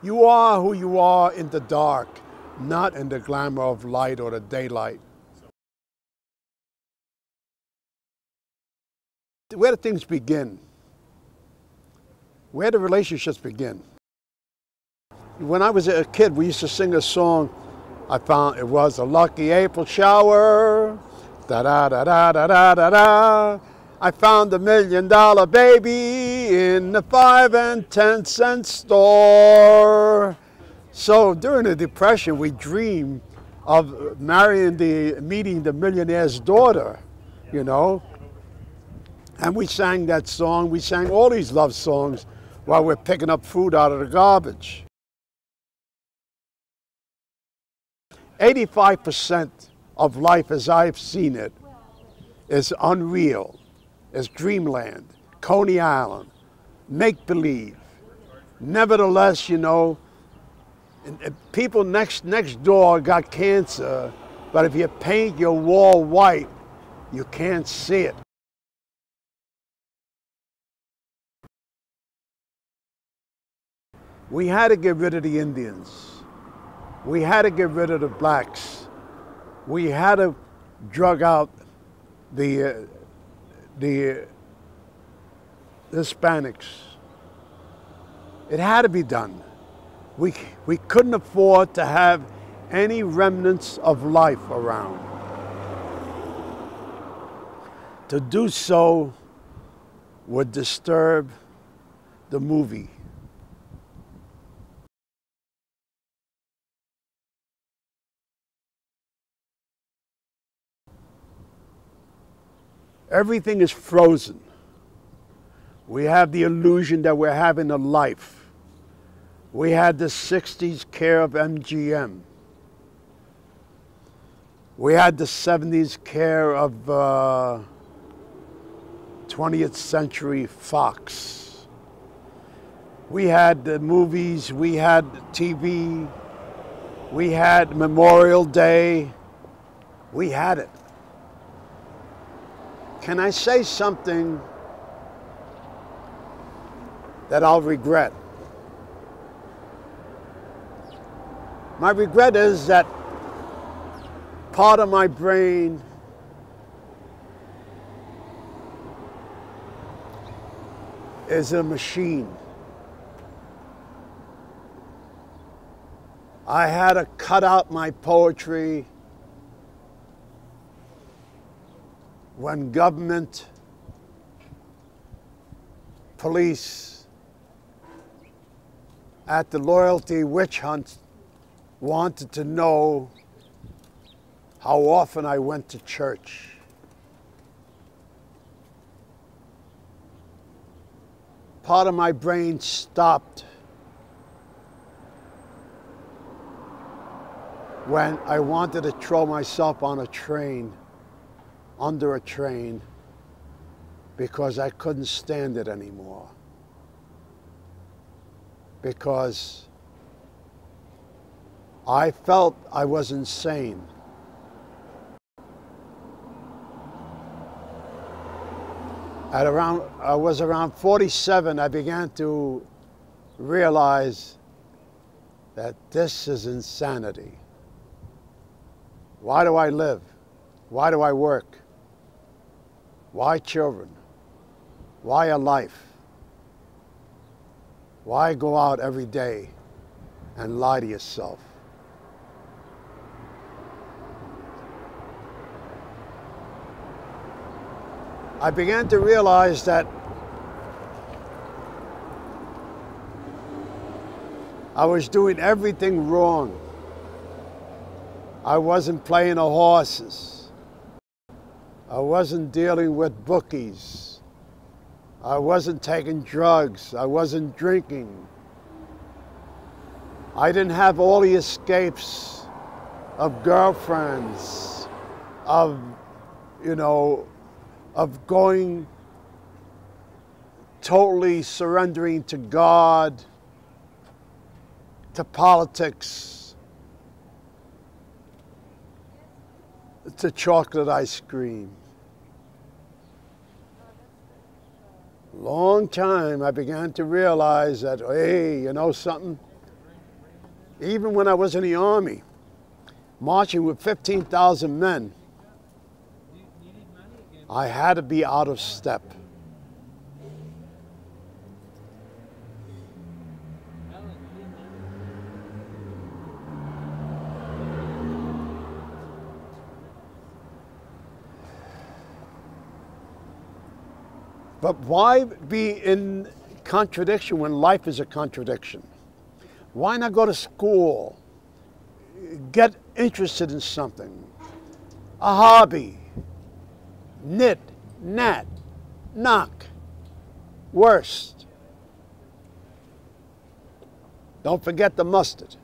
You are who you are in the dark, not in the glamour of light or the daylight. Where do things begin? Where do relationships begin? When I was a kid, we used to sing a song. I found it was a lucky April shower. Da da da da da da da da. I found $1 million baby in the 5 and 10 cent store. So during the Depression, we dreamed of meeting the millionaire's daughter, you know. And we sang that song. We sang all these love songs while we're picking up food out of the garbage. 85% of life as I've seen it is unreal, is dreamland, Coney Island, make-believe. Nevertheless, you know, people next door got cancer, but if you paint your wall white, you can't see it. We had to get rid of the Indians. We had to get rid of the blacks. We had to drug out the Hispanics. It had to be done. We couldn't afford to have any remnants of life around. To do so would disturb the movie. Everything is frozen. We have the illusion that we're having a life. We had the 60s care of MGM. We had the 70s care of 20th Century Fox. We had the movies, we had TV, we had Memorial Day. We had it. Can I say something that I'll regret? My regret is that part of my brain is a machine. I had to cut out my poetry when government, police, at the loyalty witch hunt wanted to know how often I went to church. Part of my brain stopped when I wanted to throw myself on a train, under a train, because I couldn't stand it anymore. Because I felt I was insane. I was around 47, I began to realize that this is insanity. Why do I live? Why do I work? Why children? Why a life? Why go out every day and lie to yourself? I began to realize that I was doing everything wrong. I wasn't playing the horses. I wasn't dealing with bookies. I wasn't taking drugs. I wasn't drinking. I didn't have all the escapes of girlfriends, of, you know, of going, totally surrendering to God, to politics, to chocolate ice cream. Long time I began to realize that, hey, you know something? Even when I was in the Army, marching with 15,000 men, I had to be out of step. But why be in contradiction when life is a contradiction? Why not go to school? Get interested in something. A hobby. Knit, gnat, knock. Worst. Don't forget the mustard.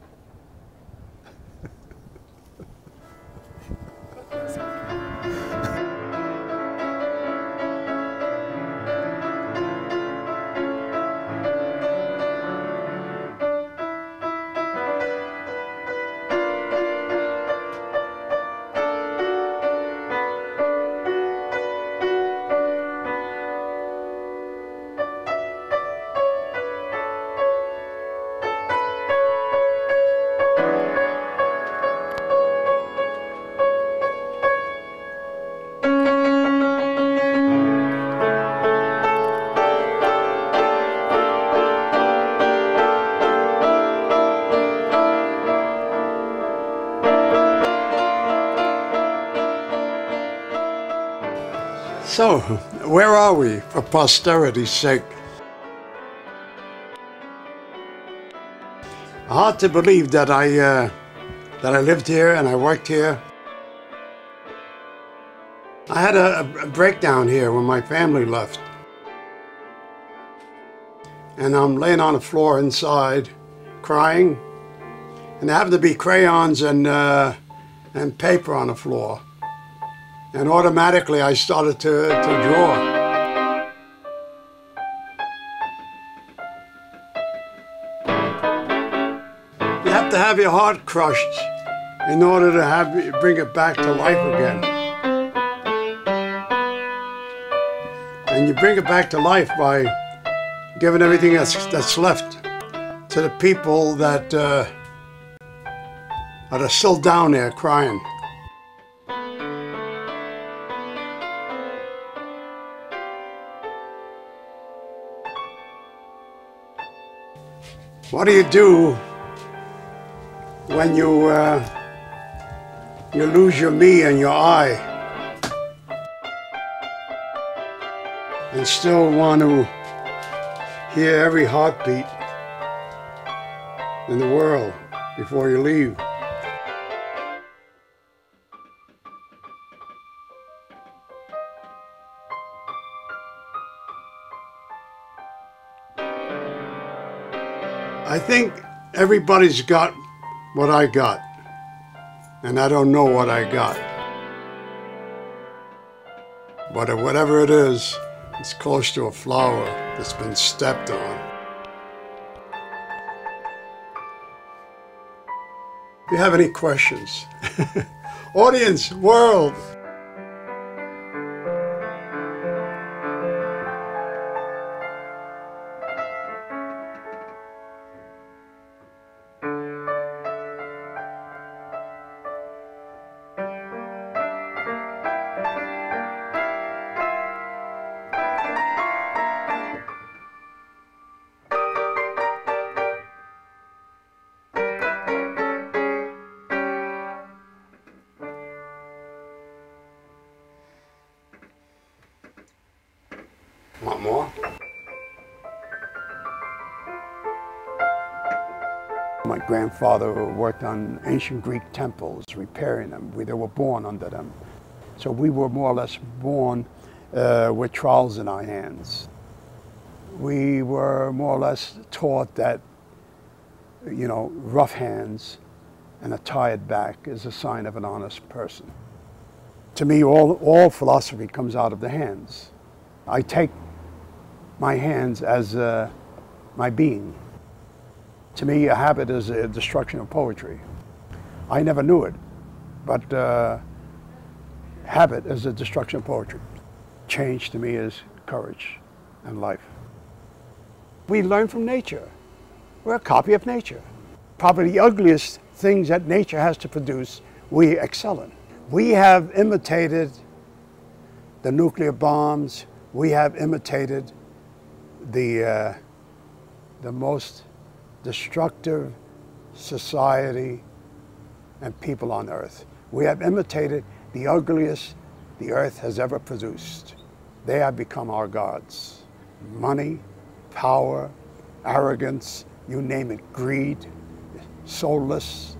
So, where are we for posterity's sake? Hard to believe that I lived here and I worked here. I had a breakdown here when my family left. And I'm laying on the floor inside, crying. And there happened to be crayons and paper on the floor. And automatically I started to draw. You have to have your heart crushed in order to bring it back to life again. And you bring it back to life by giving everything that's left to the people that are still down there crying. What do you do when you lose your me and your I and still want to hear every heartbeat in the world before you leave? I think everybody's got what I got, and I don't know what I got. But whatever it is, it's close to a flower that's been stepped on. If you have any questions, audience, world, want more? My grandfather worked on ancient Greek temples, repairing them. They were born under them. So we were more or less born with trowels in our hands. We were more or less taught that, you know, rough hands and a tired back is a sign of an honest person. To me, all philosophy comes out of the hands. I take my hands as my being. To me, a habit is a destruction of poetry. I never knew it, but habit is a destruction of poetry. Change to me is courage and life. We learn from nature. We're a copy of nature. probably the ugliest things that nature has to produce, we excel in. We have imitated the nuclear bombs. We have imitated the most destructive society and people on earth. We have imitated the ugliest the earth has ever produced. They have become our gods. Money, power, arrogance, you name it, greed, soulless.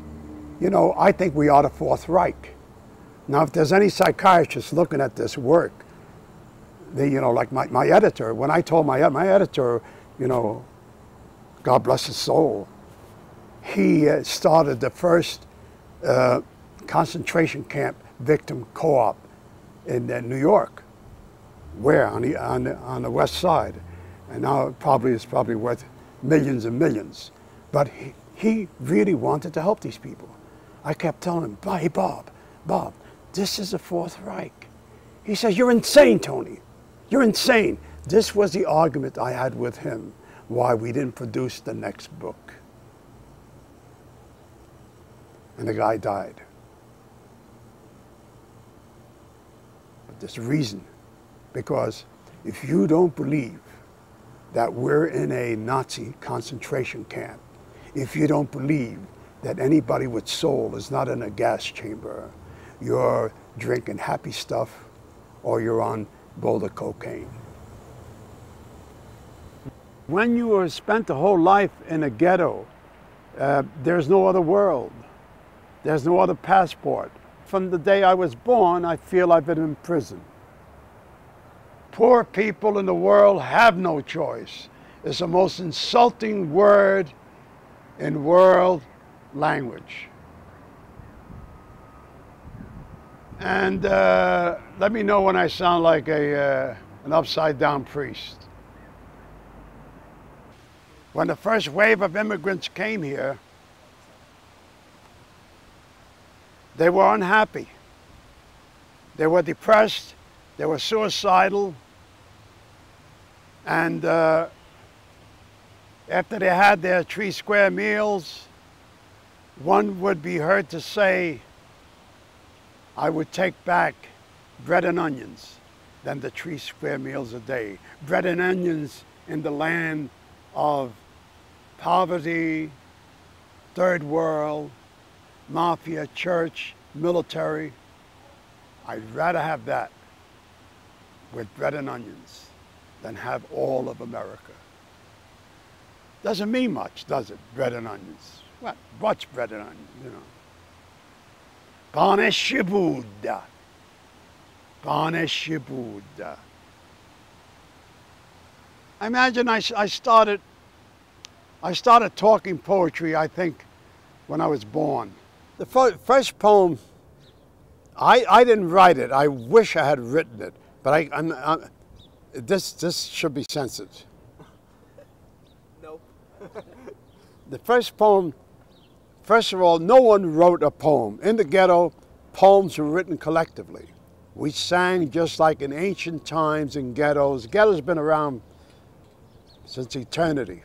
You know, I think we are the Fourth Reich. Now, if there's any psychiatrist looking at this work, they, you know, like my editor, when I told my editor, you know, God bless his soul, he started the first concentration camp victim co-op in New York. Where? On the west side. And now it's probably worth millions and millions. But he really wanted to help these people. I kept telling him, hey, Bob, this is the Fourth Reich. He says, you're insane, Tony. You're insane. This was the argument I had with him, why we didn't produce the next book. And the guy died. But there's a reason. Because if you don't believe that we're in a Nazi concentration camp, if you don't believe that anybody with soul is not in a gas chamber, you're drinking happy stuff or you're on boulder cocaine. When you have spent a whole life in a ghetto, there's no other world. There's no other passport. From the day I was born, I feel I've been in prison. Poor people in the world have no choice. It's the most insulting word in world language. And let me know when I sound like an upside-down priest. When the first wave of immigrants came here, they were unhappy. They were depressed. They were suicidal. And after they had their 3 square meals, one would be heard to say, I would take back bread and onions than the 3 square meals a day. Bread and onions in the land of poverty, third world, mafia, church, military. I'd rather have that with bread and onions than have all of America. Doesn't mean much, does it? Bread and onions. What's bread and onions, you know? Pane shibuda. Pane shibuda. I imagine I started talking poetry, I think, when I was born. The first poem, I didn't write it. I wish I had written it, but this should be censored. Nope. The first poem, first of all, no one wrote a poem. In the ghetto, poems were written collectively. We sang just like in ancient times in ghettos. Ghetto's been around since eternity,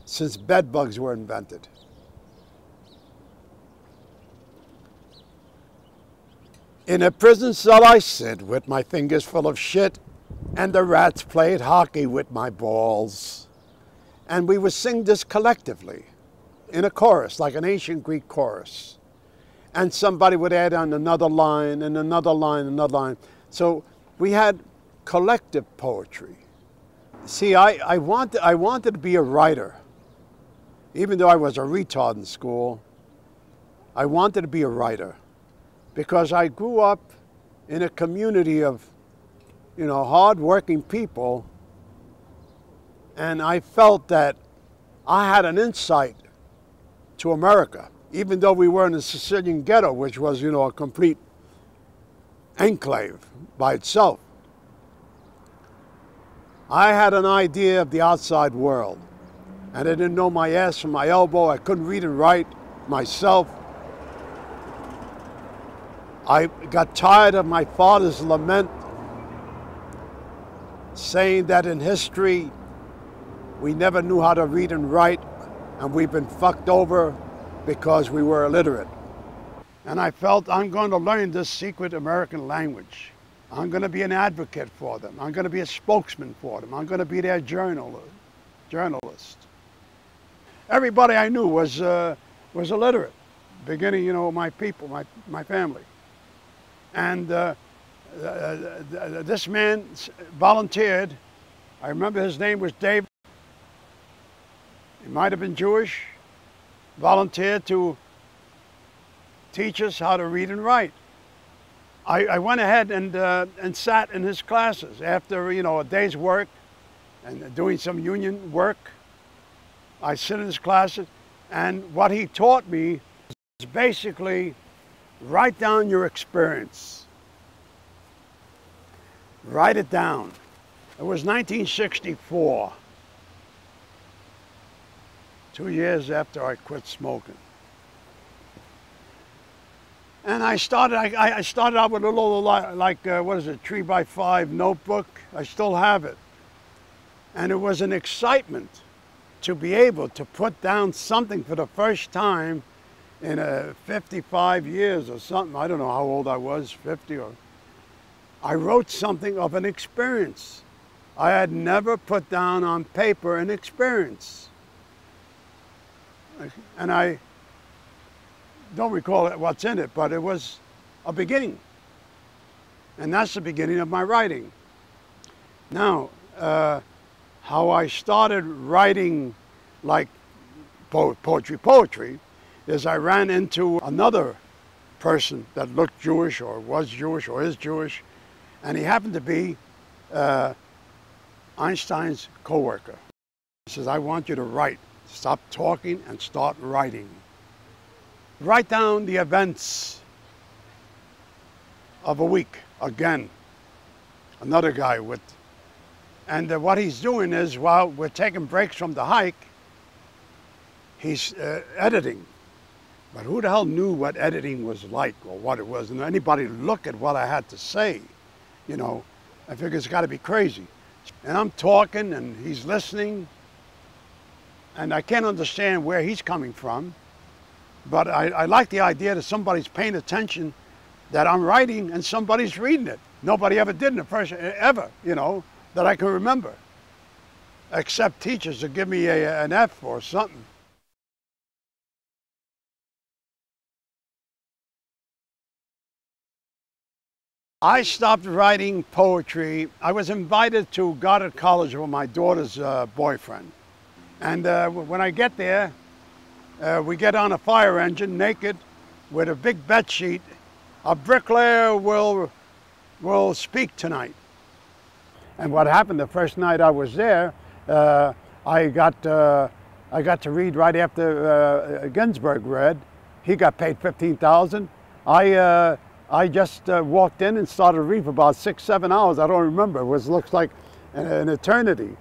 since bed bugs were invented. In a prison cell I sit with my fingers full of shit, and the rats played hockey with my balls. And we would sing this collectively in a chorus, like an ancient Greek chorus. And somebody would add on another line and another line, another line. So we had collective poetry. See, I wanted to be a writer. Even though I was a retard in school, I wanted to be a writer. Because I grew up in a community of, you know, hard-working people, and I felt that I had an insight to America, even though we were in the Sicilian ghetto, which was, you know, a complete enclave by itself. I had an idea of the outside world, and I didn't know my ass from my elbow. I couldn't read and write myself. I got tired of my father's lament, saying that in history we never knew how to read and write. and we've been fucked over because we were illiterate. And I felt I'm going to learn this secret American language. I'm going to be an advocate for them. I'm going to be a spokesman for them. I'm going to be their journalist. Everybody I knew was illiterate, beginning, my people, my family. And this man volunteered. I remember his name was David. He might have been Jewish. Volunteered to teach us how to read and write. I went ahead and sat in his classes after a day's work and doing some union work. I sit in his classes, and what he taught me is basically write down your experience. Write it down. It was 1964, 2 years after I quit smoking. And I started out with a little, like, what is it, 3x5 notebook. I still have it. And it was an excitement to be able to put down something for the first time in 55 years or something. I don't know how old I was, 50 or... I wrote something of an experience. I had never put down on paper an experience. And I don't recall what's in it, but it was a beginning. And that's the beginning of my writing. Now, how I started writing like poetry is I ran into another person that looked Jewish or was Jewish or is Jewish, and he happened to be Einstein's co-worker. He says, I want you to write. Stop talking and start writing. Write down the events of a week. Again, another guy with, and what he's doing is, while we're taking breaks from the hike, he's editing. But who the hell knew what editing was like or what it was? And anybody look at what I had to say, I figure it's got to be crazy. And I'm talking and he's listening, and I can't understand where he's coming from. But I like the idea that somebody's paying attention, that I'm writing and somebody's reading it. Nobody ever did in the first, ever, that I can remember. Except teachers to give me an F or something. I stopped writing poetry. I was invited to Goddard College with my daughter's boyfriend. And when I get there, we get on a fire engine naked with a big bed sheet. A bricklayer will speak tonight. And what happened the first night I was there, I got to read right after Ginsberg read. He got paid $15,000. I just walked in and started to read for about 6-7 hours. I don't remember. It looks like an eternity.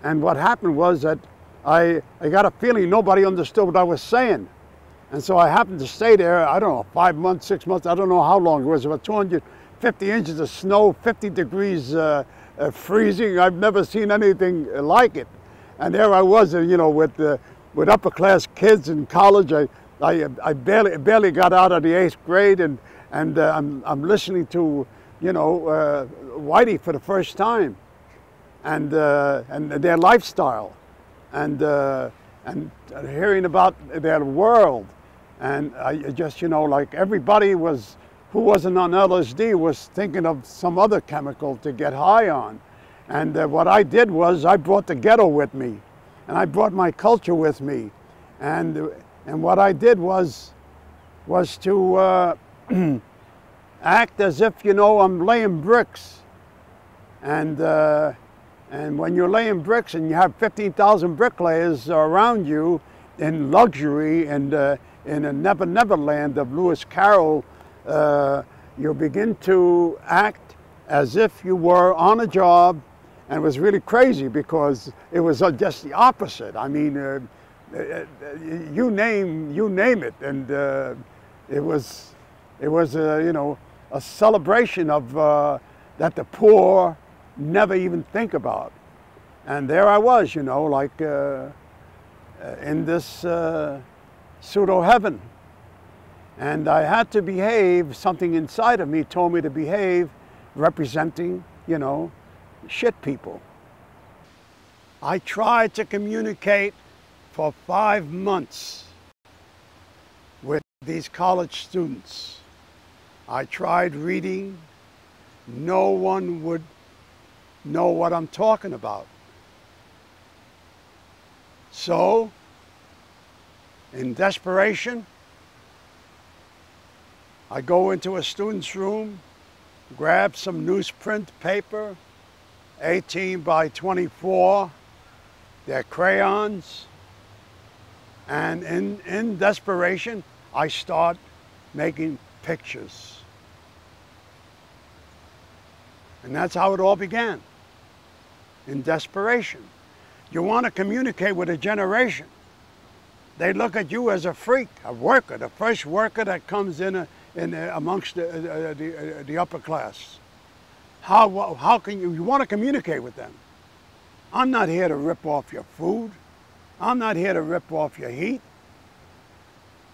And what happened was that I got a feeling nobody understood what I was saying. And so I happened to stay there, I don't know, 5 months, 6 months, I don't know how long. It was about 250 inches of snow, 50 degrees freezing. I've never seen anything like it. And there I was, with upper class kids in college. I barely got out of the 8th grade, and I'm listening to, Whitey for the first time, and their lifestyle. And hearing about their world, and I just, like everybody who wasn't on LSD was thinking of some other chemical to get high on. And what I did was I brought the ghetto with me, and I brought my culture with me, and what I did was to act as if, I'm laying bricks, and when you're laying bricks and you have 15,000 bricklayers around you in luxury and in a Never Never Land of Lewis Carroll, you begin to act as if you were on a job, and it was really crazy because it was just the opposite. I mean, you name it, and it was a celebration of that the poor never even think about. And there I was, in this pseudo-heaven. And I had to behave, something inside of me told me to behave, representing, you know, shit people. I tried to communicate for 5 months with these college students. I tried reading. No one would know what I'm talking about. So, in desperation, I go into a student's room, grab some newsprint paper, 18 by 24, their crayons, and in desperation, I start making pictures. And that's how it all began, in desperation. You want to communicate with a generation. They look at you as a freak, a worker, the first worker that comes in amongst the upper class. How can you want to communicate with them? I'm not here to rip off your food. I'm not here to rip off your heat.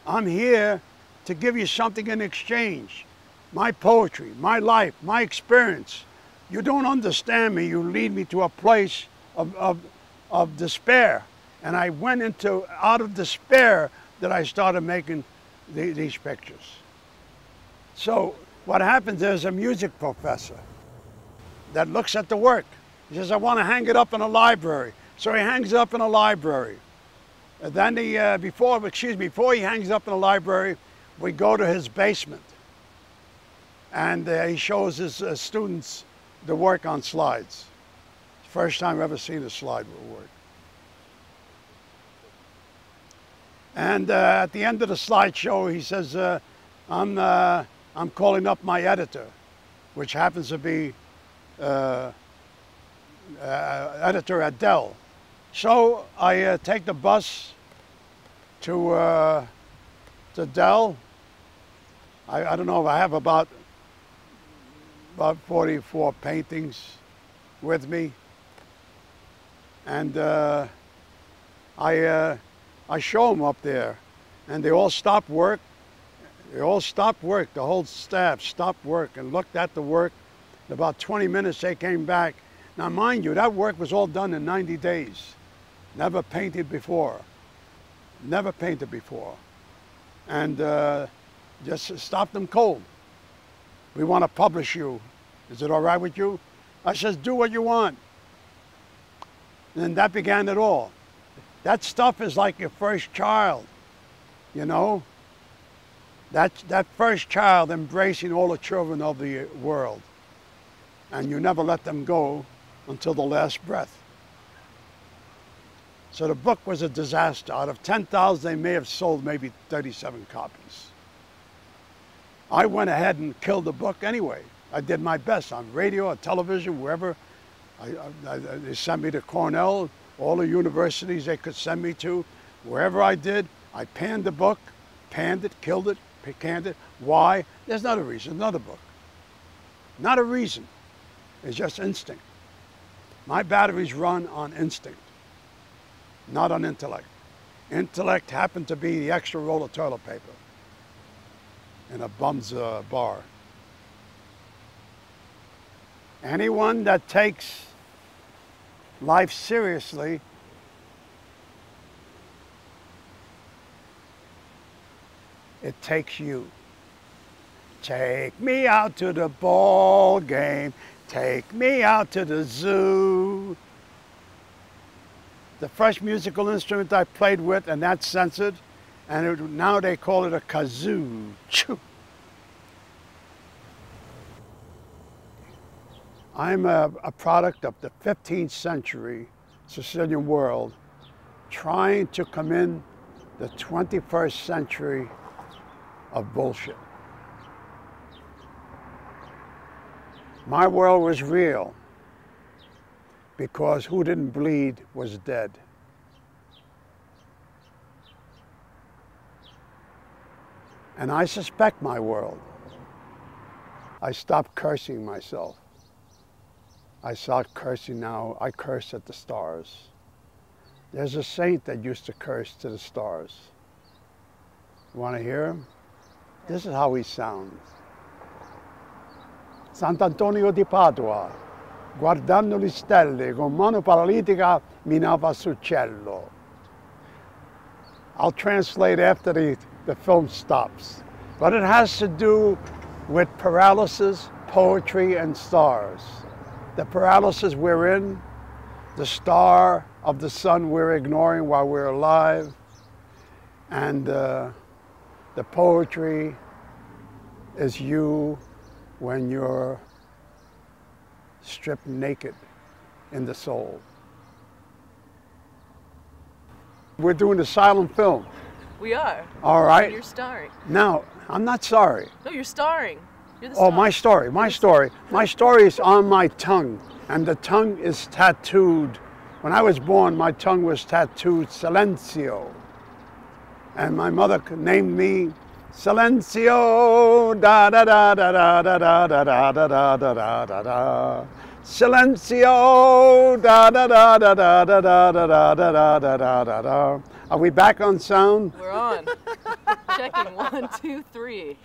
I'm here to give you something in exchange. My poetry, my life, my experience. You don't understand me. You lead me to a place of despair. And I went out of despair that I started making these pictures. So what happens is a music professor that looks at the work. He says, I want to hang it up in a library. So he hangs it up in a library. And then before he hangs it up in a library, we go to his basement. And he shows his students the work on slides. First time I've ever seen a slide work. And at the end of the slideshow, he says, I'm calling up my editor, which happens to be editor at Dell. So I take the bus to Dell. I don't know if I have about 44 paintings with me. And I show them up there, and they all stopped work. They all stopped work. The whole staff stopped work and looked at the work. In about 20 minutes, they came back. Now, mind you, that work was all done in 90 days. Never painted before. Never painted before. And just stopped them cold. We want to publish you. Is it all right with you? I says, do what you want. And that began it all. That stuff is like your first child, you know? That first child embracing all the children of the world. And you never let them go until the last breath. So the book was a disaster. Out of 10,000, they may have sold maybe 37 copies. I went ahead and killed the book anyway. I did my best on radio, on television, wherever. They sent me to Cornell, all the universities they could send me to. Wherever I did, I panned the book, panned it, killed it, canned it. Why? There's not a reason, another book. Not a reason. It's just instinct. My batteries run on instinct, not on intellect. Intellect happened to be the extra roll of toilet paper in a bum's bar. Anyone that takes life seriously it takes you. Take me out to the ball game. Take me out to the zoo. The first musical instrument I played with, and that's censored, and now they call it a kazoo. Choo. I'm a product of the 15th century Sicilian world trying to come in the 21st century of bullshit. My world was real because who didn't bleed was dead. And I suspect my world. I stopped cursing myself. I start cursing now. I curse at the stars. There's a saint that used to curse to the stars. You want to hear him? This is how he sounds. Sant'Antonio di Padua, guardando le stelle con mano paralitica, minava sul cielo. I'll translate after the film stops. But it has to do with paralysis, poetry, and stars. The paralysis we're in, the star of the sun we're ignoring while we're alive, and the poetry is you when you're stripped naked in the soul. We're doing a silent film. We are. All right. And you're starring. Now, I'm not sorry. No, you're starring. You're the star. Oh, my story. My story is on my tongue, and the tongue is tattooed. When I was born, my tongue was tattooed Silencio. And my mother named me Silencio, da da da da da da da da da da da da da da. Silencio, da da da da da da da da da da da da da da. Are we back on sound? We're on. Checking 1, 2, 3.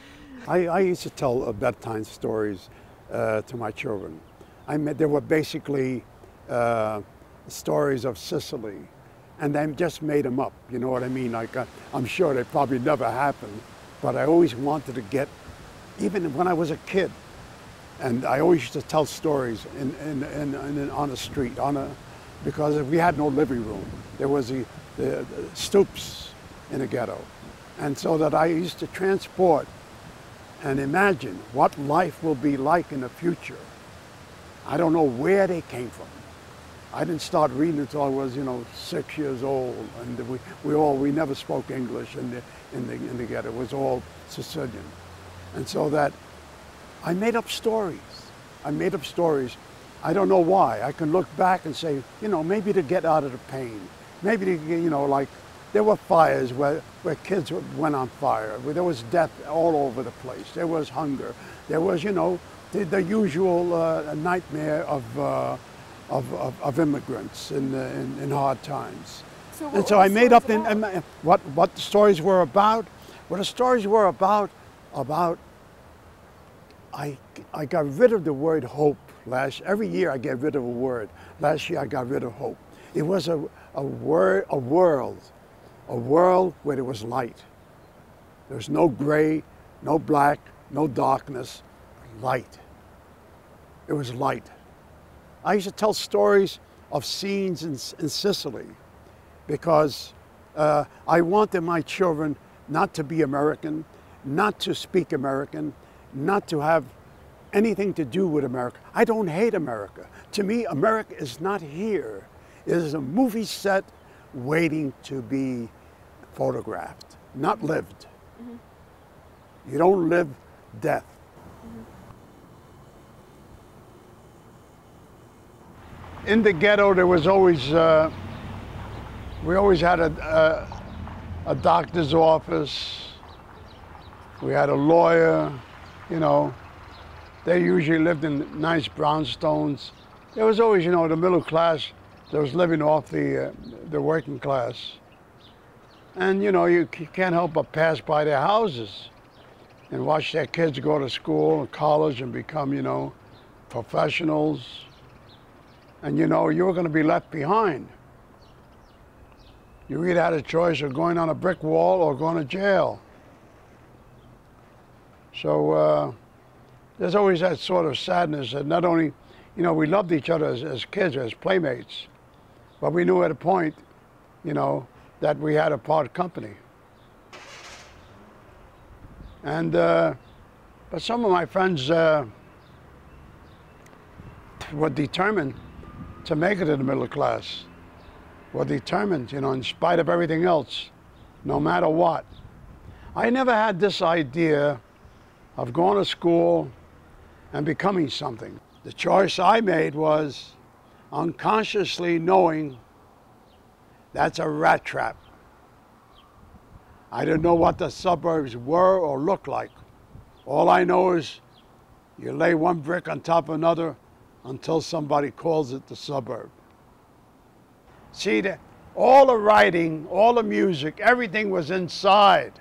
I used to tell bedtime stories to my children. They were basically stories of Sicily, and I just made them up. You know what I mean? Like I'm sure they probably never happened, but I always wanted to get, even when I was a kid, and I always used to tell stories on the street, because we had no living room. There was the stoops in the ghetto, and so that I used to transport and imagine what life will be like in the future. I don't know where they came from. I didn't start reading until I was, 6 years old, and we never spoke English in the ghetto. It was all Sicilian, and so that I made up stories. I made up stories. I don't know why. I can look back and say, maybe to get out of the pain, maybe to, like there were fires where kids went on fire. There was death all over the place. There was hunger. There was, the usual nightmare of immigrants in hard times. So I made up what the stories were about. What the stories were about, I got rid of the word hope every year I get rid of a word. Last year I got rid of hope. It was a world where there was light. There was no gray, no black, no darkness, light. It was light. I used to tell stories of scenes in Sicily because I wanted my children not to be American, not to speak American, not to have anything to do with America. I don't hate America. To me, America is not here. It is a movie set waiting to be photographed, not lived. Mm-hmm. You don't live death. Mm-hmm. In the ghetto, there was always, we always had a doctor's office. We had a lawyer, They usually lived in nice brownstones. There was always, the middle class that was living off the working class. And, you can't help but pass by their houses and watch their kids go to school and college and become, professionals. And, you were going to be left behind. You either had a choice of going on a brick wall or going to jail. So there's always that sort of sadness that not only, we loved each other as kids, as playmates, but we knew at a point, that we had to part company. And, but some of my friends were determined to make it in the middle class, were determined, in spite of everything else, no matter what. I never had this idea of going to school and becoming something. The choice I made was unconsciously knowing that's a rat trap. I didn't know what the suburbs were or looked like. All I know is you lay one brick on top of another until somebody calls it the suburb. See, All the writing, all the music, everything was inside.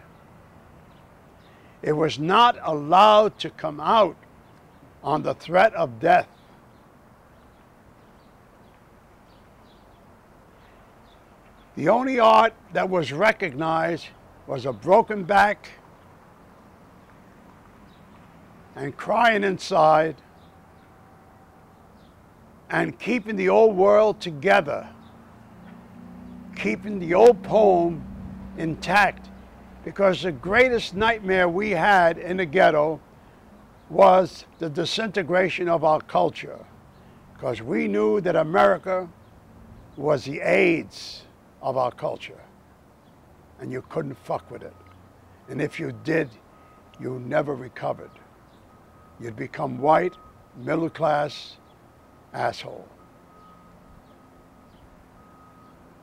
It was not allowed to come out on the threat of death. The only art that was recognized was a broken back and crying inside and keeping the old world together, keeping the old poem intact, because the greatest nightmare we had in the ghetto was the disintegration of our culture, because we knew that America was the AIDS of our culture, and you couldn't fuck with it. And if you did, you never recovered. You'd become white, middle class, asshole.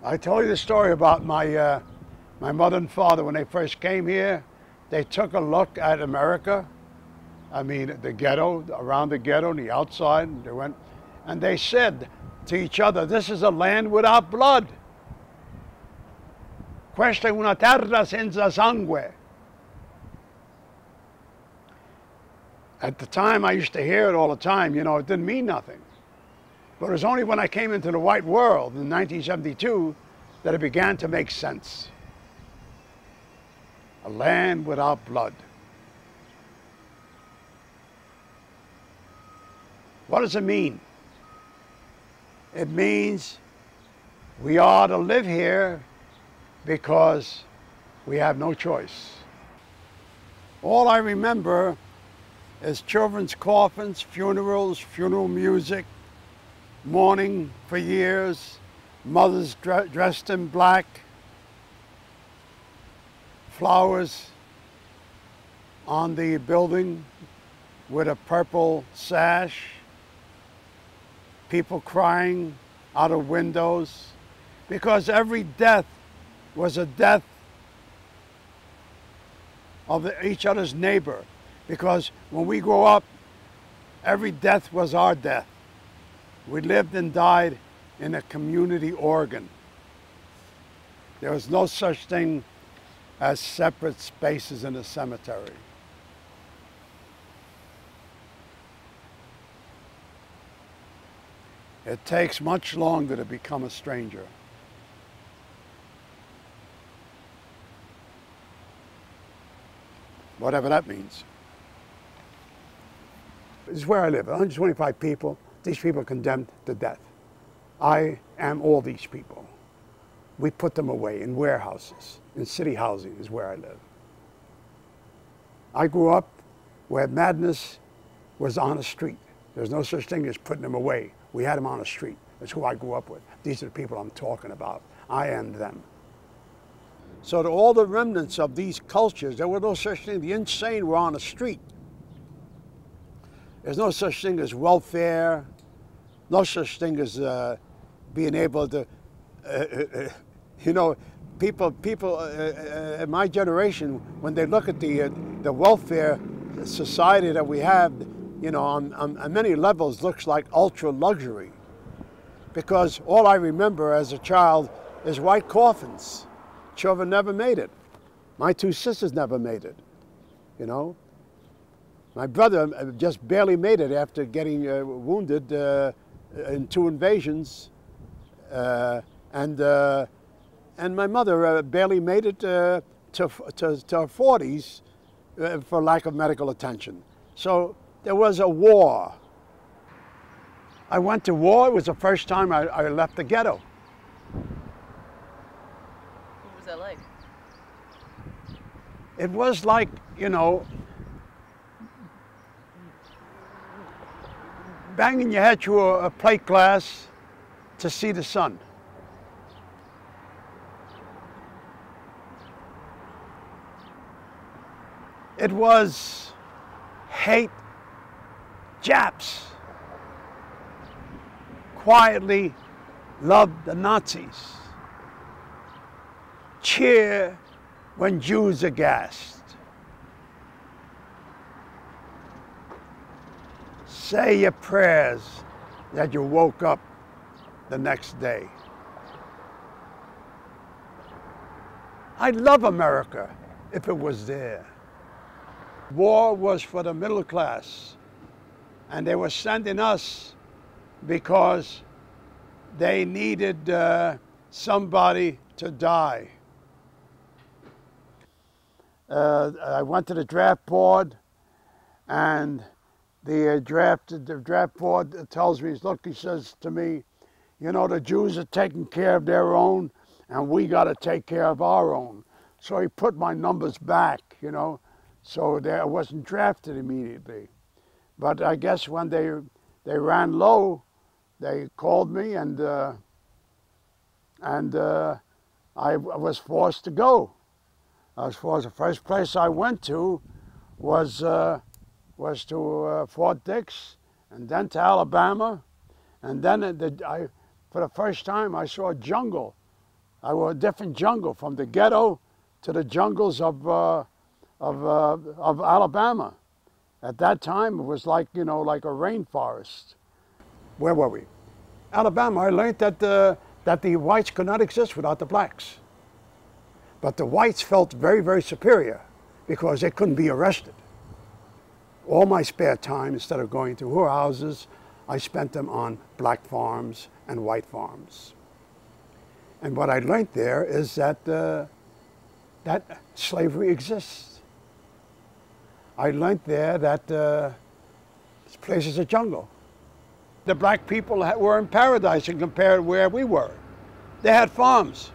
I told you the story about my mother and father when they first came here. They took a look at America. I mean, the ghetto, around the ghetto and the outside. And they went, and they said to each other, "This is a land without blood. Questa è una terra senza sangue." At the time, I used to hear it all the time. You know, it didn't mean nothing. But it was only when I came into the white world in 1972 that it began to make sense. A land without blood. What does it mean? It means we are to live here because we have no choice. All I remember is children's coffins, funerals, funeral music, mourning for years, mothers dressed in black, flowers on the building with a purple sash, people crying out of windows, because every death was a death of each other's neighbor. Because when we grew up, every death was our death. We lived and died in a community organ. There was no such thing as separate spaces in a cemetery. It takes much longer to become a stranger. Whatever that means. This is where I live, 125 people. These people are condemned to death. I am all these people. We put them away in warehouses, in city housing is where I live. I grew up where madness was on the street. There's no such thing as putting them away. We had them on the street. That's who I grew up with. These are the people I'm talking about. I am them. So to all the remnants of these cultures, there were no such thing. The insane were on the street. There's no such thing as welfare, no such thing as being able to, you know, people in my generation, when they look at the welfare society that we have, you know, on many levels looks like ultra luxury. Because all I remember as a child is white coffins. Children never made it. My two sisters never made it, you know. My brother just barely made it after getting wounded in 2 invasions. And my mother barely made it to her 40s for lack of medical attention. So there was a war. I went to war. It was the first time I left the ghetto. What was that like? It was like, you know, banging your head through a plate glass to see the sun. It was hate Japs, quietly love the Nazis, cheer when Jews are gassed, say your prayers that you woke up the next day. I'd love America if it was there. War was for the middle class, and they were sending us because they needed somebody to die. I went to the draft board, and the draft board tells me, look, he says to me, you know, the Jews are taking care of their own, and we got to take care of our own. So he put my numbers back, you know, so I wasn't drafted immediately. But I guess when they ran low, they called me, and I was forced to go. I was forced. The first place I went to was to Fort Dix, and then to Alabama, and then for the first time I saw a jungle. I saw a different jungle, from the ghetto to the jungles of Alabama. At that time, it was like, you know, like a rainforest. Where were we? Alabama. I learned that the whites could not exist without the blacks. But the whites felt very, very superior because they couldn't be arrested. All my spare time, instead of going to whorehouses, I spent them on black farms and white farms. And what I learned there is that that slavery exists. I learned there that this place is a jungle. The black people were in paradise in compared to where we were. They had farms.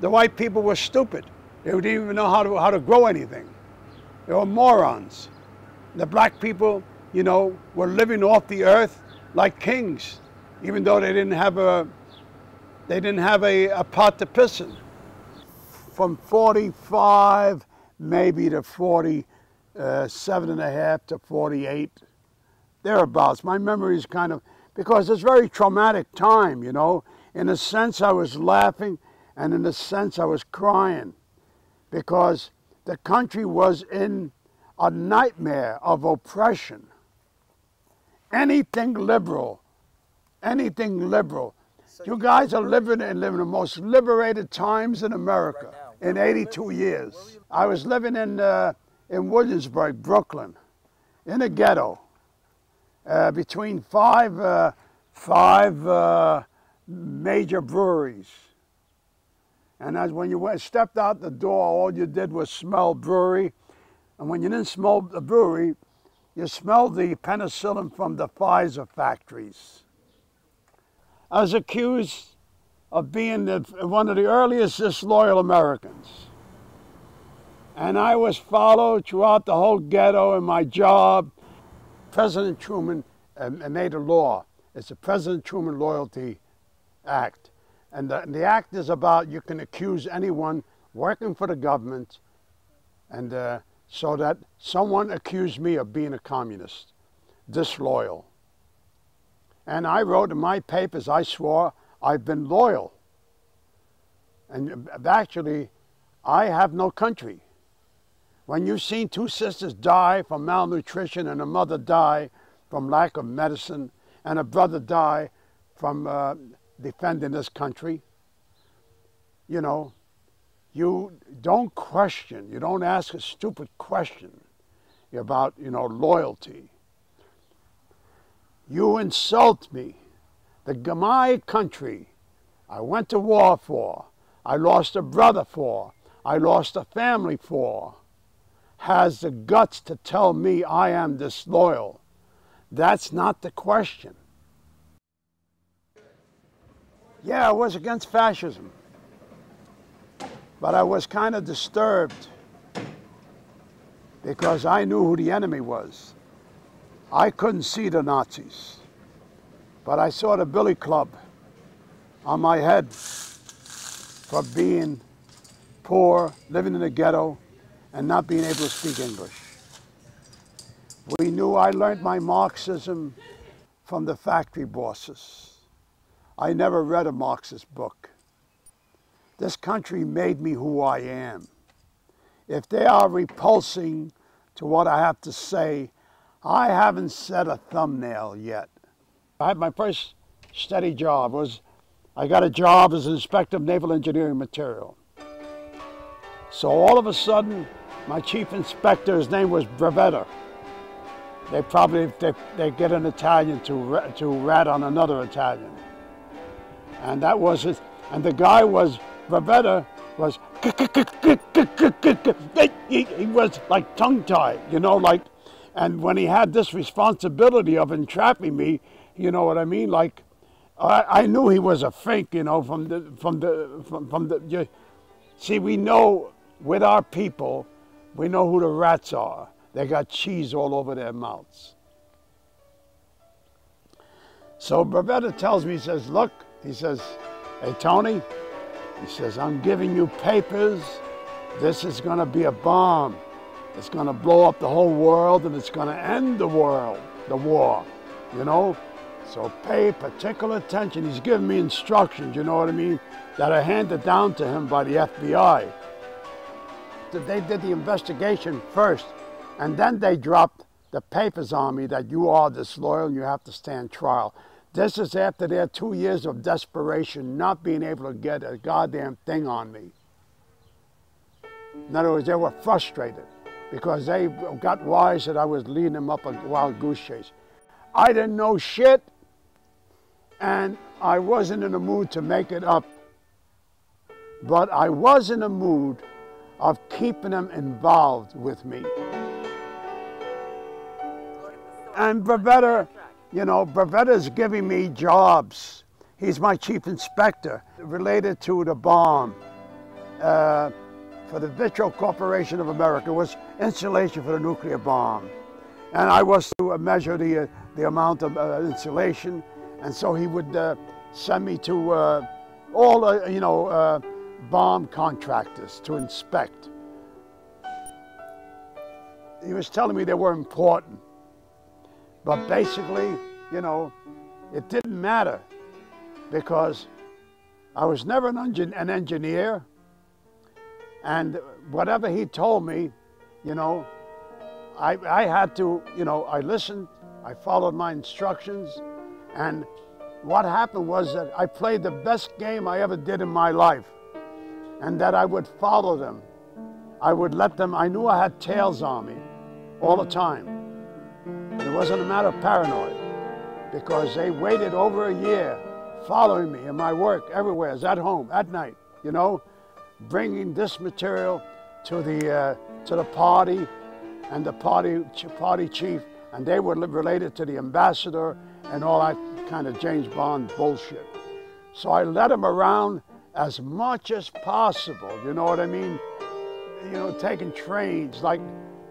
The white people were stupid. They didn't even know how to grow anything. They were morons. The black people, you know, were living off the earth like kings, even though they didn't have a pot to piss in. From 45 maybe to 47 and a half to 48, thereabouts. My memory is kind of, because it's a very traumatic time, you know. In a sense I was laughing, and in a sense I was crying, because the country was in a nightmare of oppression. Anything liberal. So you guys are living in the most liberated times in America right in 82 years. I was living in Williamsburg, Brooklyn, in a ghetto, between five major breweries. And when you stepped out the door, all you did was smell brewery. And when you didn't smell the brewery, you smelled the penicillin from the Pfizer factories. I was accused of being one of the earliest disloyal Americans. And I was followed throughout the whole ghetto in my job. President Truman made a law. It's the President Truman Loyalty Act. And the act is about, you can accuse anyone working for the government, and so that someone accused me of being a communist, disloyal. And I wrote in my papers, I swore I've been loyal. And actually, I have no country. When you've seen two sisters die from malnutrition, and a mother die from lack of medicine, and a brother die from defending this country, you know, you don't question, you don't ask a stupid question about, you know, loyalty. You insult me. My country, I went to war for, I lost a brother for, I lost a family for, has the guts to tell me I am disloyal. That's not the question. Yeah, I was against fascism, but I was kind of disturbed because I knew who the enemy was. I couldn't see the Nazis, but I saw the billy club on my head for being poor, living in the ghetto, and not being able to speak English. We knew I learned my Marxism from the factory bosses. I never read a Marxist book. This country made me who I am. If they are repulsing to what I have to say, I haven't set a thumbnail yet. I had my first steady job. I got a job as an inspector of naval engineering material. So all of a sudden, my chief inspector, his name was Brevetta. They probably, they get an Italian to rat on another Italian. And that was it. And the guy was, Brevetta was, he was like tongue-tied, you know, like, and when he had this responsibility of entrapping me, you know what I mean? Like, I knew he was a fake, you know, see, we know with our people, we know who the rats are. They got cheese all over their mouths. So Brevetta tells me, he says, look, he says, hey, Tony, he says, I'm giving you papers. This is going to be a bomb. It's going to blow up the whole world, and it's going to end the world, the war, you know? So pay particular attention. He's giving me instructions, you know what I mean, that are handed down to him by the FBI. They did the investigation first, and then they dropped the papers on me that you are disloyal and you have to stand trial. This is after their 2 years of desperation, not being able to get a goddamn thing on me. In other words, they were frustrated because they got wise that I was leading them up a wild goose chase. I didn't know shit, and I wasn't in the mood to make it up. But I was in the mood of keeping them involved with me. And Brevetta, you know, Brevetta's giving me jobs. He's my chief inspector related to the bomb. For the Vitro Corporation of America, was installation for the nuclear bomb. And I was to measure the amount of insulation, and so he would send me to all the, you know, bomb contractors to inspect. He was telling me they were important, but basically, you know, it didn't matter because I was never an engineer, and whatever he told me, you know, I had to, you know, I listened, I followed my instructions, and what happened was that I played the best game I ever did in my life, and that I would follow them. I would let them, I knew I had tails on me all the time. It wasn't a matter of paranoid, because they waited over a year following me in my work everywhere, at home, at night, you know, bringing this material to the party and the party chief, and they were related to the ambassador and all that kind of James Bond bullshit. So I led them around as much as possible, you know what I mean? You know, taking trains, like,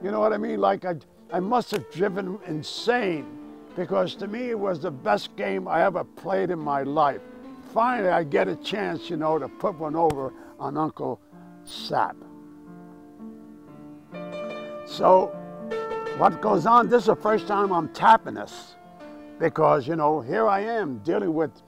you know what I mean? Like I must have driven insane, because to me it was the best game I ever played in my life. Finally I get a chance, you know, to put one over on Uncle Sap. So what goes on, this is the first time I'm tapping this, because, you know, here I am dealing with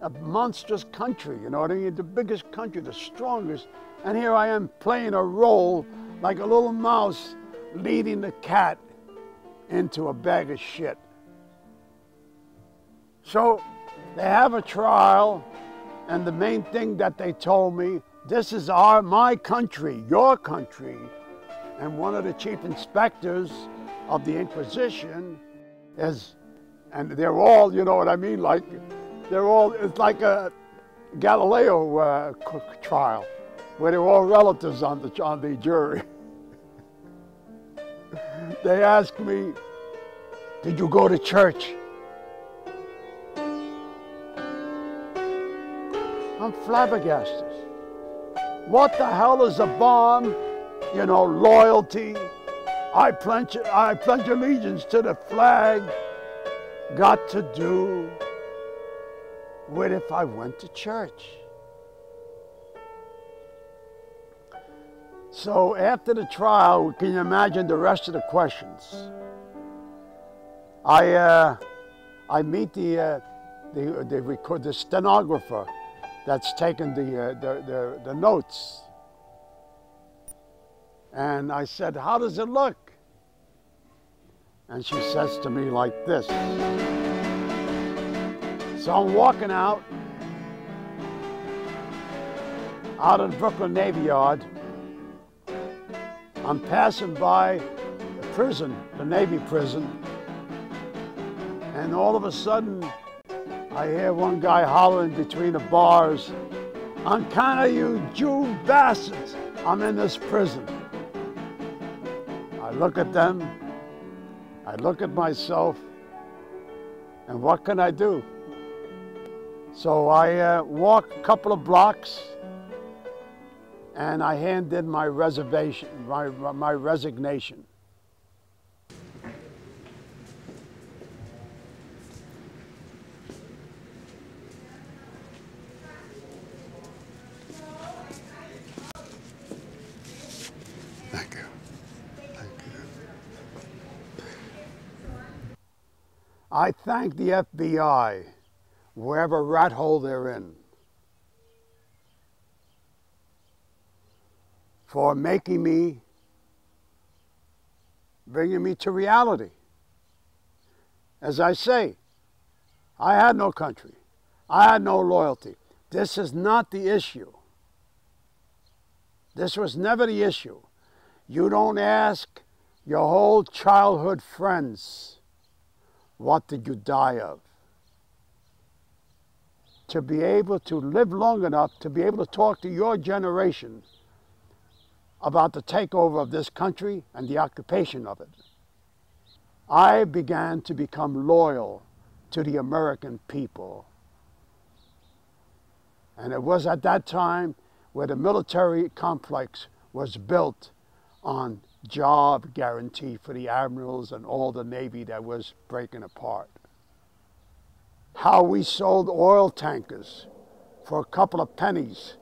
a monstrous country, you know what I mean? The biggest country, the strongest, and here I am playing a role like a little mouse leading the cat into a bag of shit. So they have a trial, and the main thing that they told me, this is my country, your country. And one of the chief inspectors of the Inquisition is, and they're all, you know what I mean, like, they're all, it's like a Galileo trial, where they're all relatives on the jury. They asked me, did you go to church? I'm flabbergasted. What the hell is a bomb? You know, loyalty. I pledge allegiance to the flag. Got to do with if I went to church. So after the trial, can you imagine the rest of the questions? I meet the stenographer that's taken the notes. And I said, how does it look? And she says to me like this. So I'm walking out of the Brooklyn Navy Yard, I'm passing by the prison, the Navy prison, and all of a sudden, I hear one guy hollering between the bars, "On account of you Jew bastards, I'm in this prison." I look at them, I look at myself, and what can I do? So I walk a couple of blocks, and I hand in my resignation. Thank you. Thank you. I thank the FBI, wherever rat hole they're in, for making me, bringing me to reality. As I say, I had no country. I had no loyalty. This is not the issue. This was never the issue. You don't ask your whole childhood friends, what did you die of? To be able to live long enough to be able to talk to your generation about the takeover of this country and the occupation of it. I began to become loyal to the American people. And it was at that time where the military complex was built on job guarantee for the admirals and all the Navy that was breaking apart. How we sold oil tankers for a couple of pennies.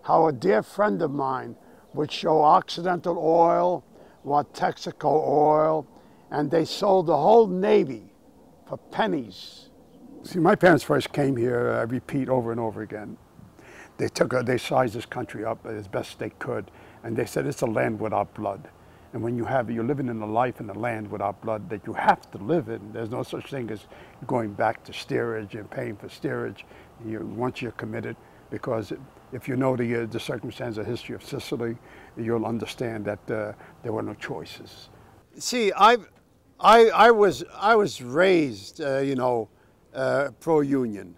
How a dear friend of mine would show Occidental Oil, what Texaco Oil, and they sold the whole Navy for pennies. See, my parents first came here, I repeat over and over again. They sized this country up as best they could, and they said it's a land without blood. And when you're living in a life in a land without blood that you have to live in, there's no such thing as going back to steerage and paying for steerage once you're committed, because if you know the circumstance of history of Sicily, you'll understand that there were no choices. See, I was raised, pro-union.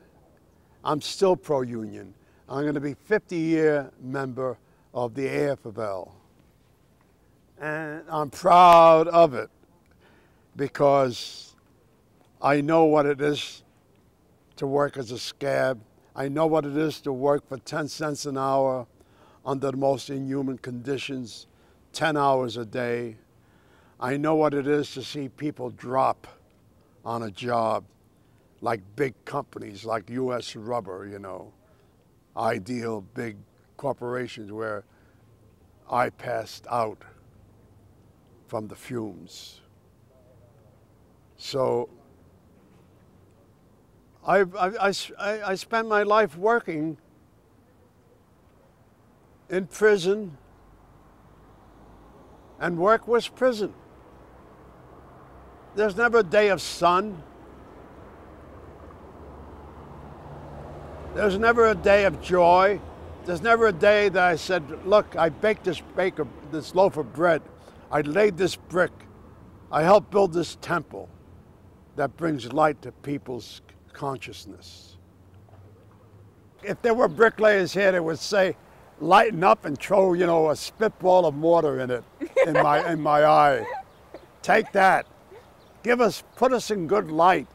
I'm still pro-union. I'm going to be 50-year member of the AFL. And I'm proud of it because I know what it is to work as a scab. I know what it is to work for 10 cents an hour under the most inhuman conditions, 10 hours a day. I know what it is to see people drop on a job like big companies like U.S. Rubber, Ideal, big corporations where I passed out from the fumes. So I spent my life working in prison, and work was prison. There's never a day of sun. There's never a day of joy. There's never a day that I said, look, I baked this loaf of bread. I laid this brick. I helped build this temple that brings light to people's consciousness. If there were bricklayers here, they would say, lighten up and throw, a spitball of mortar in it, in my eye. Take that. Put us in good light.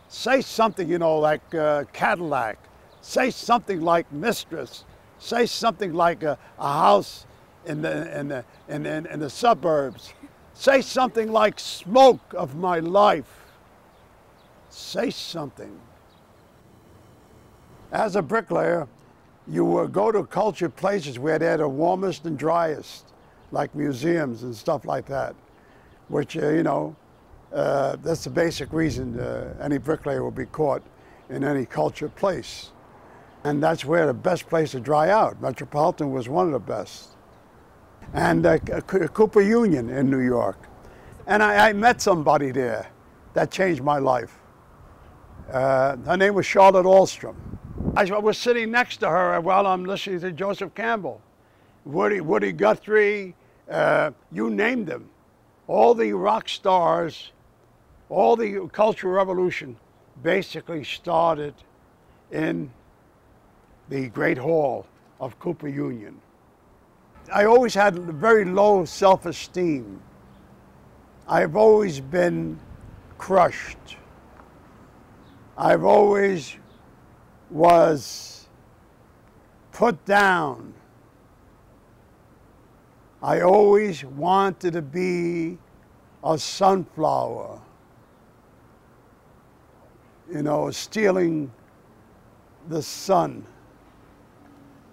Say something, like Cadillac. Say something like Mistress. Say something like a house in the suburbs. Say something like smoke of my life. Say something. As a bricklayer, you go to cultured places where they're the warmest and driest, like museums and stuff like that, which, that's the basic reason any bricklayer will be caught in any cultured place. And that's where the best place to dry out. Metropolitan was one of the best. And Cooper Union in New York. And I met somebody there that changed my life. Her name was Charlotte Alstrom. I was sitting next to her while I'm listening to Joseph Campbell. Woody Guthrie, you named them. All the rock stars, all the Cultural Revolution basically started in the Great Hall of Cooper Union. I always had very low self-esteem. I've always been crushed. I've always was put down. I always wanted to be a sunflower, you know, stealing the sun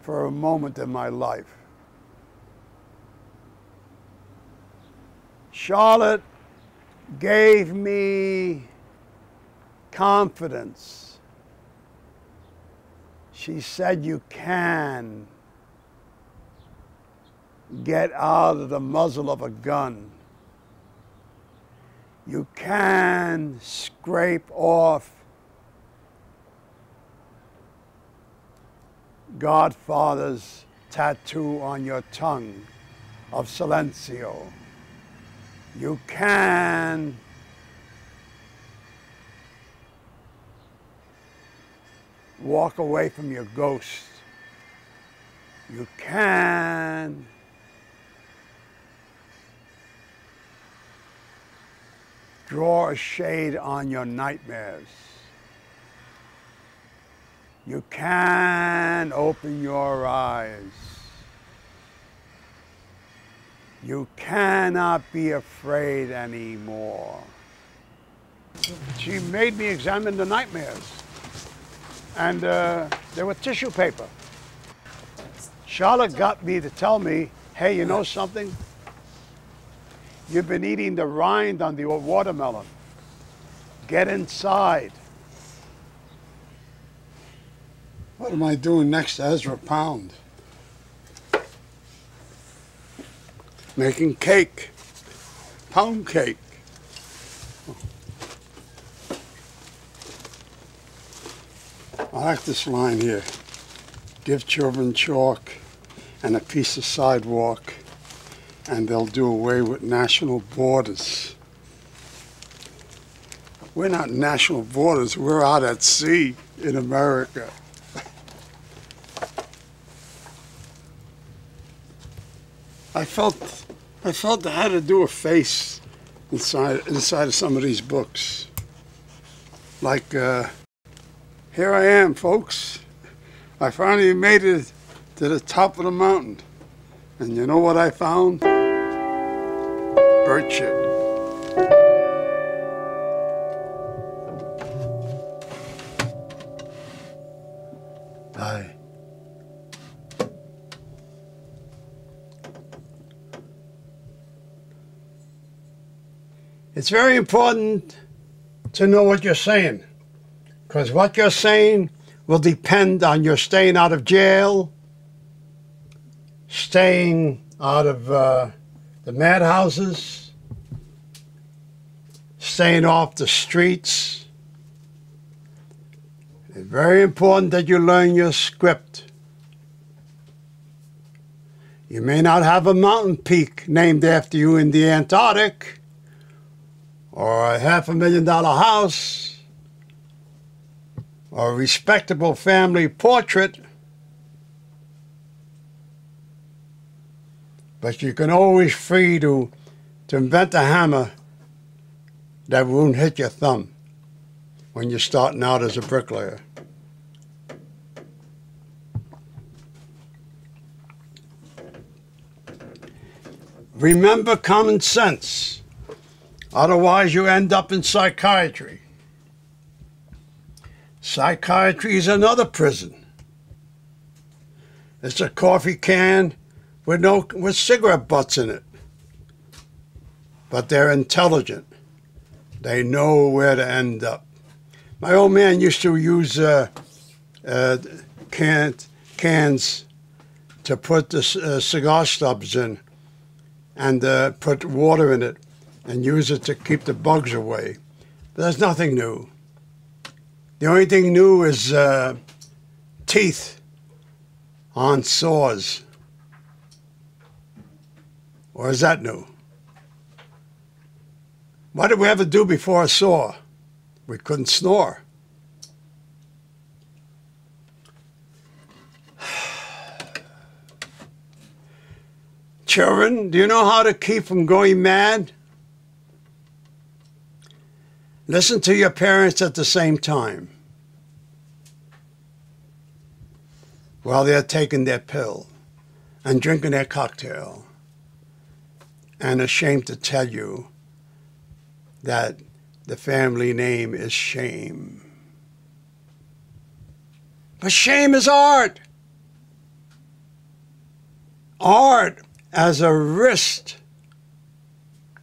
for a moment in my life. Charlotte gave me confidence. She said, you can get out of the muzzle of a gun. You can scrape off Godfather's tattoo on your tongue of silencio. You can walk away from your ghost. You can draw a shade on your nightmares. You can open your eyes. You cannot be afraid anymore. She made me examine the nightmares. And they were tissue paper. Charlotte got me to tell me, hey, you know something? You've been eating the rind on the watermelon. Get inside. What am I doing next to Ezra Pound? Making cake. Pound cake. I like this line here. Give children chalk and a piece of sidewalk, and they'll do away with national borders. We're not national borders, we're out at sea in America. I felt I had to do a face inside of some of these books. Like, here I am, folks. I finally made it to the top of the mountain. And you know what I found? Bird shit. Bye. It's very important to know what you're saying, because what you're saying will depend on your staying out of jail, staying out of the madhouses, staying off the streets. It's very important that you learn your script. You may not have a mountain peak named after you in the Antarctic, or a $500,000 house, or a respectable family portrait, but you can always free to invent a hammer that won't hit your thumb when you're starting out as a bricklayer. Remember common sense. Otherwise, you end up in psychiatry. Psychiatry is another prison. It's a coffee can with cigarette butts in it. But they're intelligent. They know where to end up. My old man used to use cans to put the cigar stubs in and put water in it and use it to keep the bugs away. But there's nothing new. The only thing new is teeth on saws Or is that new? What did we ever do before a saw? We couldn't snore. Children, do you know how to keep from going mad? Listen to your parents at the same time while they're taking their pill and drinking their cocktail and ashamed to tell you that the family name is shame. But shame is art. Art as a wrist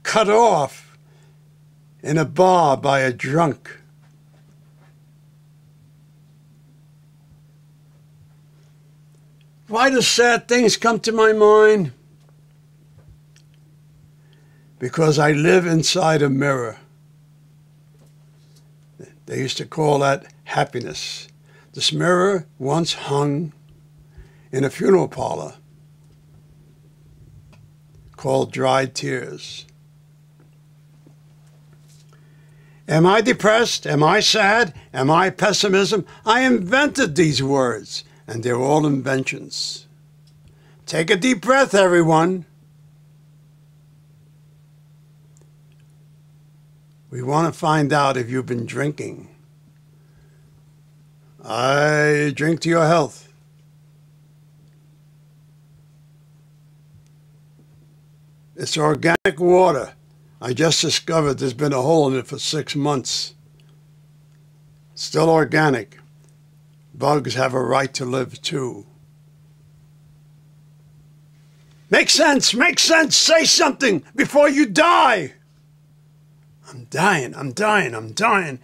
cut off in a bar by a drunk. Why do sad things come to my mind? Because I live inside a mirror. They used to call that happiness. This mirror once hung in a funeral parlor called Dried Tears. Am I depressed? Am I sad? Am I pessimism? I invented these words, and they're all inventions. Take a deep breath, everyone. We want to find out if you've been drinking. I drink to your health. It's organic water. I just discovered there's been a hole in it for 6 months. Still organic. Bugs have a right to live too. Make sense, make sense, say something before you die. I'm dying, I'm dying, I'm dying.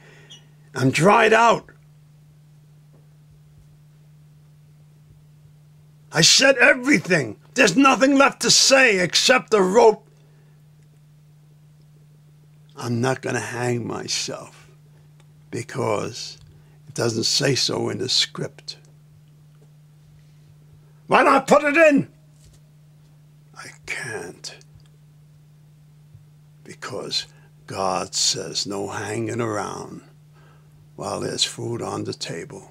I'm dried out. I said everything. There's nothing left to say except the rope. I'm not going to hang myself because it doesn't say so in the script. Why not put it in? I can't. Because God says no hanging around while there's food on the table.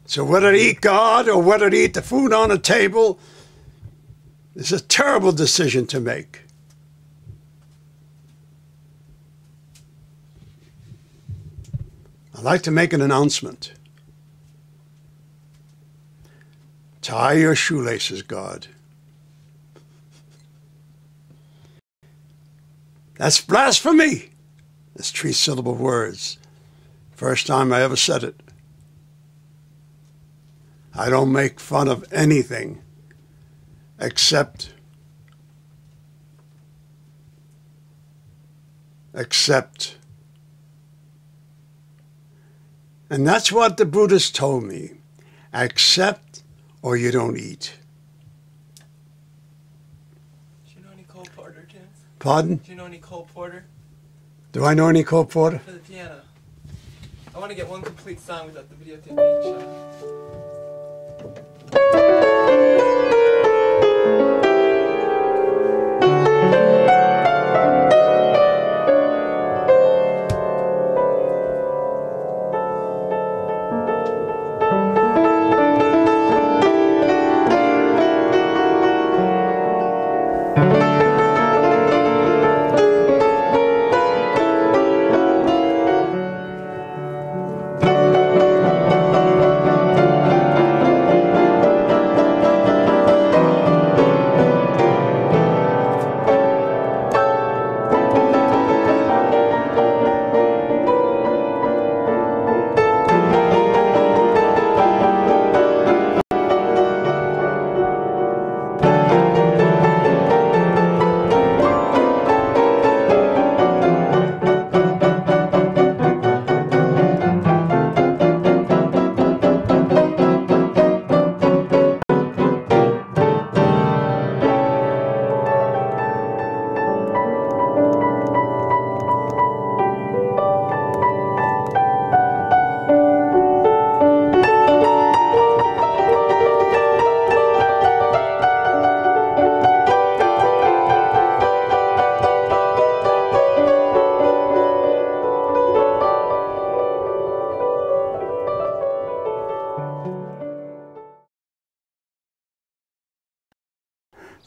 So whether to eat God or whether to eat the food on the table is a terrible decision to make. I'd like to make an announcement. Tie your shoelaces, God. That's blasphemy. It's 3-syllable words. First time I ever said it. I don't make fun of anything except and that's what the Buddhist told me. Accept or you don't eat. Do you know any Cole Porter tunes? Pardon? Do you know any Cole Porter? Do I know any Cole Porter? For the piano. I want to get one complete song without the videotape being shot.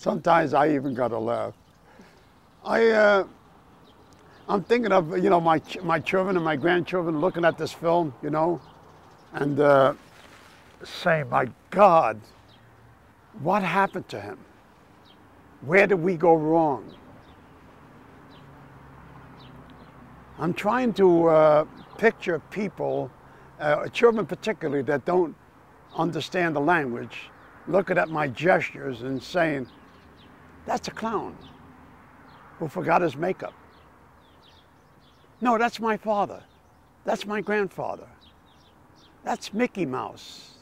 Sometimes I even got to laugh. I'm thinking of, my children and my grandchildren looking at this film, and saying, my God, what happened to him? Where did we go wrong? I'm trying to picture people, children particularly, that don't understand the language, looking at my gestures and saying, that's a clown who forgot his makeup. No, that's my father. That's my grandfather. That's Mickey Mouse.